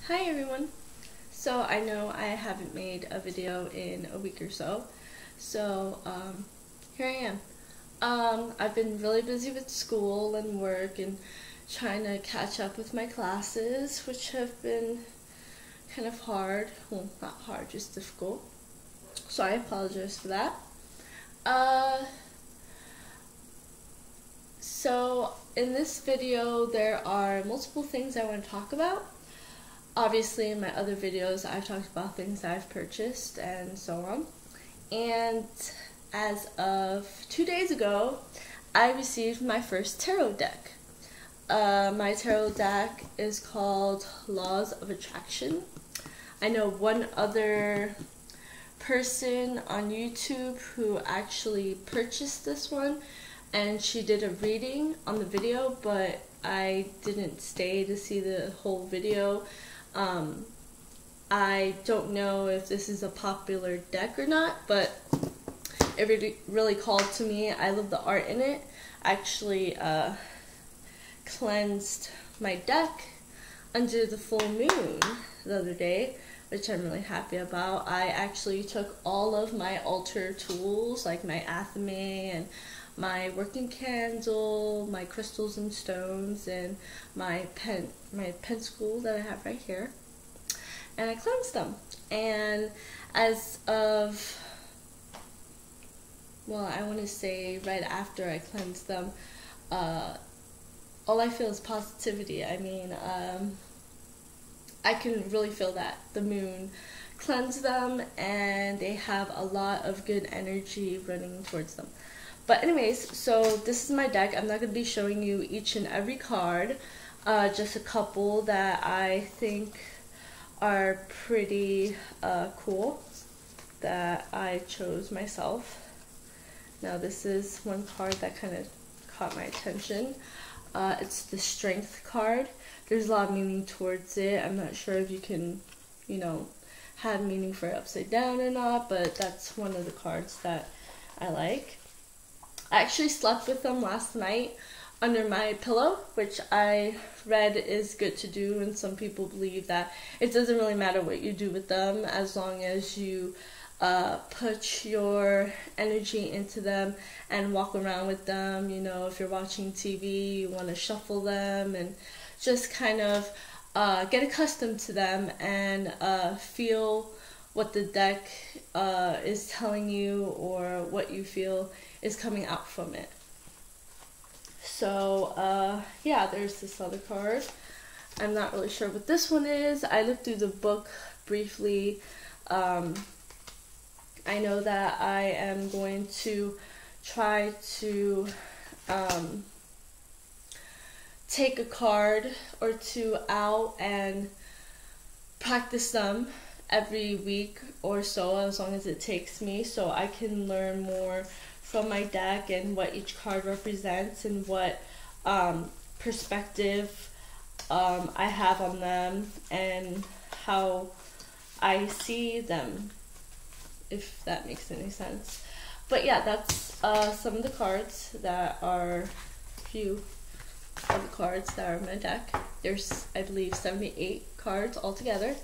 Hi everyone! So I know I haven't made a video in a week or so, here I am. I've been really busy with school and work and trying to catch up with my classes, which have been kind of hard. Well, not hard, just difficult. So I apologize for that. So in this video there are multiple things I want to talk about. Obviously in my other videos I've talked about things that I've purchased and so on. And as of 2 days ago, I received my first tarot deck. My tarot deck is called Laws of Attraction. I know one other person on YouTube who actually purchased this one, and she did a reading on the video, but I didn't stay to see the whole video. I don't know if this is a popular deck or not, but it really called to me. I love the art in it. I actually cleansed my deck under the full moon the other day, which I'm really happy about. I actually took all of my altar tools, like my athame and my working candle, my crystals and stones, and my pencil that I have right here, and I cleansed them. And as of, well, I want to say right after I cleansed them, all I feel is positivity. I mean, I can really feel that the moon cleansed them, and they have a lot of good energy running towards them. But anyways, so this is my deck. I'm not going to be showing you each and every card, just a couple that I think are pretty cool that I chose myself. Now this is one card that kind of caught my attention. It's the Strength card. There's a lot of meaning towards it. I'm not sure if you can, have meaning for it upside down or not, but that's one of the cards that I like. I actually slept with them last night under my pillow, which I read is good to do, and some people believe that it doesn't really matter what you do with them as long as you put your energy into them and walk around with them. If you're watching TV, you want to shuffle them and just kind of get accustomed to them and feel what the deck is telling you or what you feel is coming out from it. So yeah, there's this other card. I'm not really sure what this one is. I looked through the book briefly. I know that I am going to try to take a card or two out and practice them every week or so, as long as it takes me, so I can learn more from my deck and what each card represents and what perspective I have on them and how I see them, if that makes any sense. But yeah, that's some of the cards that are, few of the cards that are in my deck. There's, I believe, 78 cards altogether,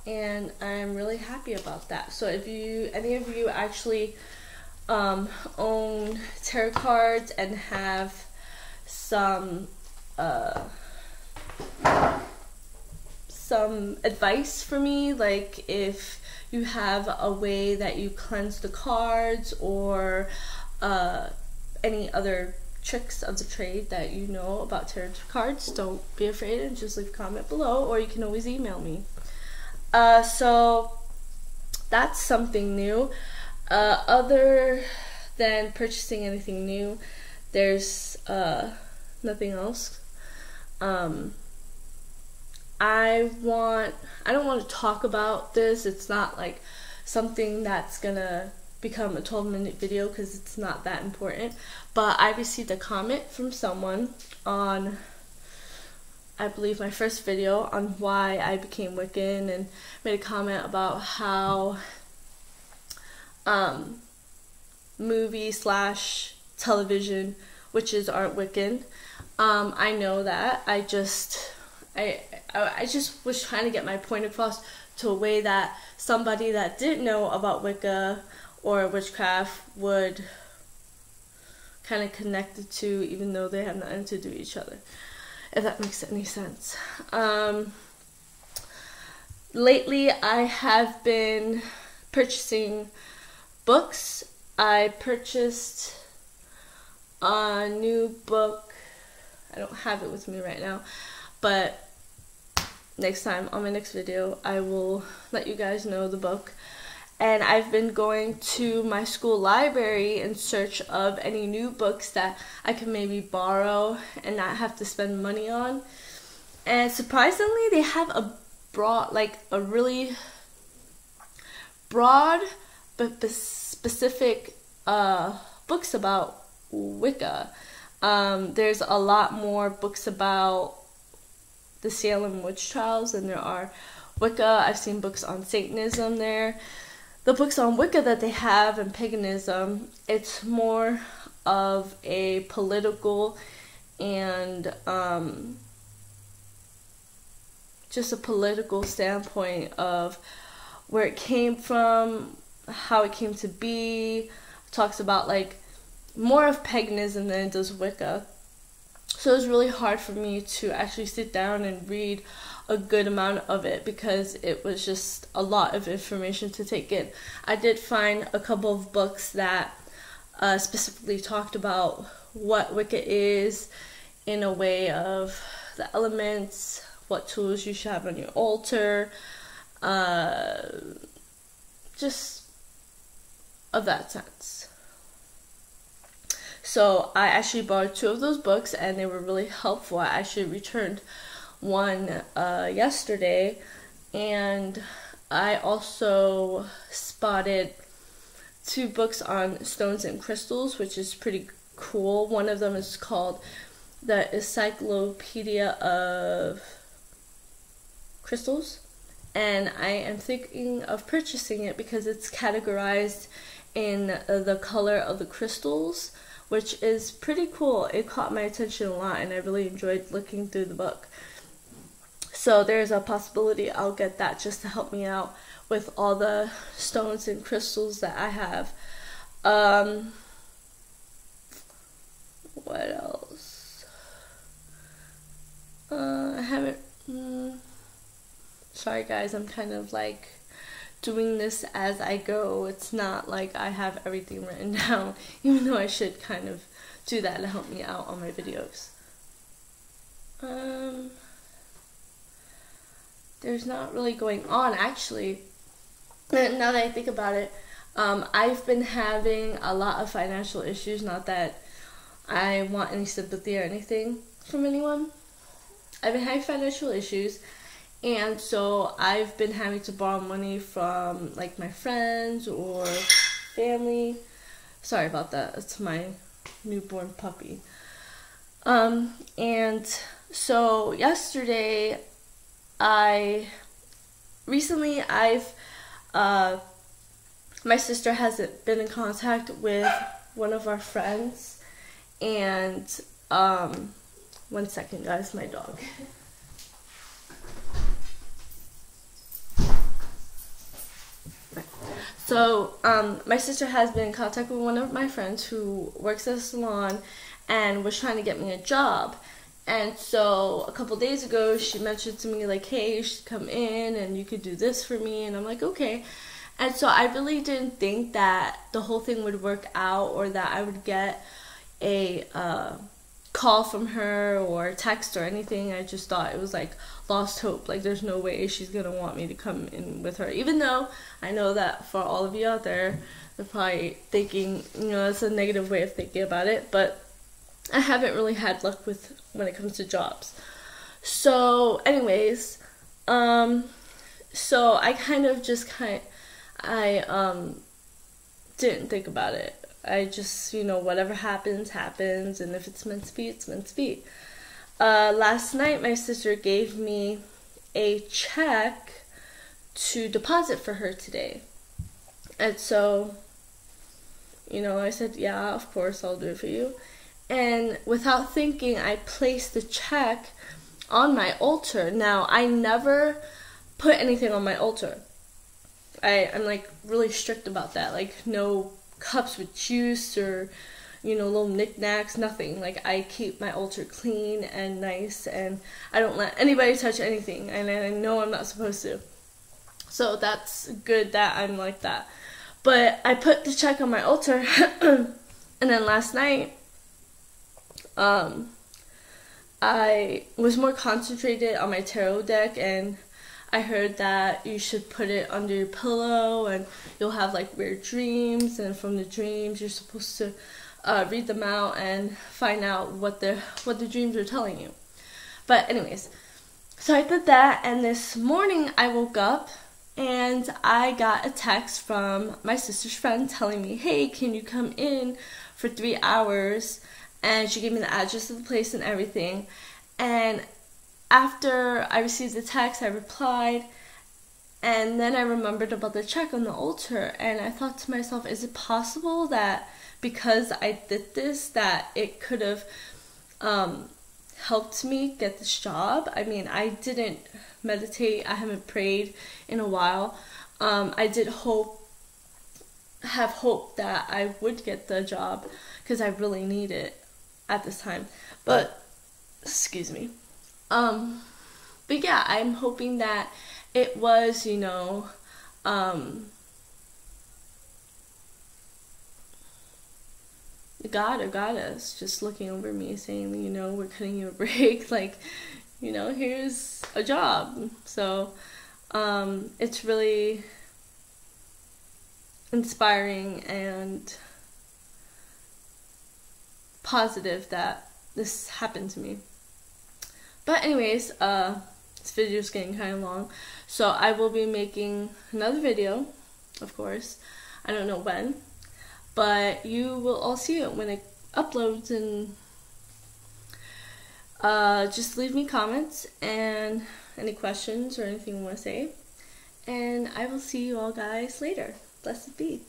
and I'm really happy about that. So if any of you actually own tarot cards and have some advice for me, like if you have a way that you cleanse the cards or any other tricks of the trade that you know about tarot cards, don't be afraid and just leave a comment below, or you can always email me. So that's something new. Other than purchasing anything new, there's nothing else. I don't want to talk about this. It's not like something that's gonna become a 12-minute video because it's not that important. But I received a comment from someone on, I believe, my first video on why I became Wiccan, and made a comment about how movie/television witches aren't Wiccan. I know that. I I just was trying to get my point across to a way that somebody that didn't know about Wicca or witchcraft would kind of connect the two, even though they have nothing to do with each other, if that makes any sense. Lately, I have been purchasing books. I purchased a new book. I don't have it with me right now, but next time on my next video, I will let you guys know the book. And I've been going to my school library in search of any new books that I can maybe borrow and not have to spend money on. And surprisingly, they have a really broad but specific books about Wicca. There's a lot more books about the Salem witch trials than there are Wicca. I've seen books on Satanism there. The books on Wicca that they have and paganism, it's more of a political and just a political standpoint of where it came from, how it came to be. It talks about like more of paganism than it does Wicca. So it was really hard for me to actually sit down and read a good amount of it because it was just a lot of information to take in. I did find a couple of books that specifically talked about what Wicca is in a way of the elements, what tools you should have on your altar, just of that sense. So I actually bought 2 of those books and they were really helpful. I actually returned one yesterday, and I also spotted 2 books on stones and crystals, which is pretty cool. One of them is called The Encyclopedia of Crystals, and I am thinking of purchasing it because it's categorized in the color of the crystals, which is pretty cool. It caught my attention a lot and I really enjoyed looking through the book. So there's a possibility I'll get that just to help me out with all the stones and crystals that I have. What else? I haven't... Sorry guys, I'm kind of like doing this as I go. It's not like I have everything written down, even though I should kind of do that to help me out on my videos. There's not really going on, actually. Now that I think about it, I've been having a lot of financial issues. Not that I want any sympathy or anything from anyone. I've been having financial issues, and so I've been having to borrow money from like my friends or family. Sorry about that. It's my newborn puppy. And so yesterday, my sister has been in contact with one of our friends, and one second guys, my dog. So my sister has been in contact with one of my friends who works at a salon and was trying to get me a job. And so a couple days ago, she mentioned to me like, hey, you should come in and you could do this for me. And I'm like, okay. And so I really didn't think that the whole thing would work out, or that I would get a call from her or text or anything. I just thought it was like lost hope. Like, there's no way she's going to want me to come in with her. Even though I know that for all of you out there, they're probably thinking, you know, that's a negative way of thinking about it. But I haven't really had luck with when it comes to jobs. So anyways, so I kind of just didn't think about it. I just, you know, whatever happens, happens, and if it's meant to be, it's meant to be. Last night, my sister gave me a check to deposit for her today. And so, you know, I said, yeah, of course, I'll do it for you. And without thinking, I placed the check on my altar. Now, I never put anything on my altar. I'm like really strict about that. Like no cups with juice or, you know, little knickknacks, nothing. Like I keep my altar clean and nice, and I don't let anybody touch anything, and I know I'm not supposed to. So that's good that I'm like that. But I put the check on my altar and then last night I was more concentrated on my tarot deck, and I heard that you should put it under your pillow and you'll have like weird dreams, and from the dreams you're supposed to read them out and find out what the dreams are telling you. But anyways, so I did that, and this morning I woke up and I got a text from my sister's friend telling me, hey, can you come in for 3 hours? And she gave me the address of the place and everything. And after I received the text, I replied, and then I remembered about the check on the altar, and I thought to myself, is it possible that because I did this, that it could have helped me get this job? I mean, I didn't meditate, I haven't prayed in a while. I did have hope that I would get the job because I really need it at this time. But excuse me. But yeah, I'm hoping that it was, you know, God or goddess just looking over me saying, you know, we're cutting you a break, like, you know, here's a job. So it's really inspiring and positive that this happened to me. But anyways, this video is getting kind of long, so I will be making another video, of course. I don't know when, but you will all see it when it uploads. And just leave me comments and any questions or anything you want to say, and I will see you all guys later. Blessed be.